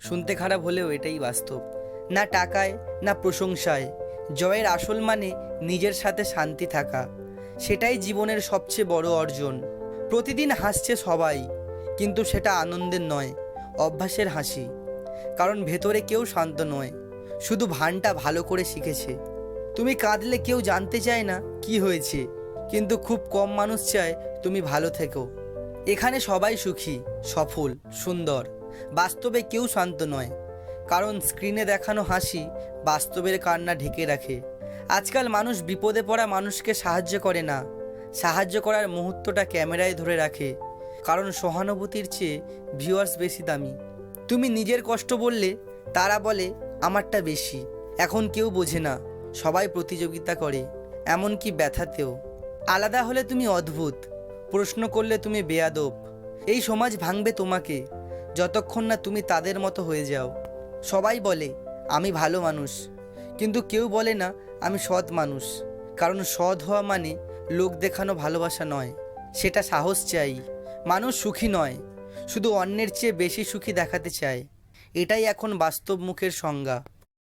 শুনতে খারাপ হলেও এটাই বাস্তব। না টাকায় না প্রশংসায়, জয়ের আসল মানে নিজের সাথে শান্তি থাকা। সেটাই জীবনের সবচেয়ে বড় অর্জন। প্রতিদিন হাসছে সবাই, কিন্তু সেটা আনন্দের নয়, অভ্যাসের হাসি। কারণ ভেতরে কেউ শান্ত নয়, শুধু ভানটা ভালো করে শিখেছে। তুমি কাঁদলে কেউ জানতে চায় না কি হয়েছে, কিন্তু খুব কম মানুষ চায় তুমি ভালো থেকো। এখানে সবাই সুখী, সফল, সুন্দর। বাস্তবে কেউ শান্ত নয়, কারণ স্ক্রিনে দেখানো হাসি বাস্তবের কান্না ঢেকে রাখে। আজকাল মানুষ বিপদে পড়া মানুষকে সাহায্য করে না, সাহায্য করার মুহূর্তটা ক্যামেরায় ধরে রাখে। কারণ সহানুভূতির চেয়ে ভিউয়ার্স বেশি দামি। তুমি নিজের কষ্ট বললে তারা বলে আমারটা বেশি। এখন কেউ বোঝে না, সবাই প্রতিযোগিতা করে, এমনকি ব্যথাতেও। আলাদা হলে তুমি অদ্ভুত, প্রশ্ন করলে তুমি বেয়াদব। এই সমাজ ভাঙবে তোমাকে যতক্ষণ না তুমি তাদের মতো হয়ে যাও। সবাই বলে আমি ভালো মানুষ, কিন্তু কেউ বলে না আমি সৎ মানুষ। কারণ সৎ হওয়া মানে লোক দেখানো ভালোবাসা নয়, সেটা সাহস চাই। মানুষ সুখী নয়, শুধু অন্যের চেয়ে বেশি সুখী দেখাতে চায়। এটাই এখন বাস্তব মুখের সংজ্ঞা।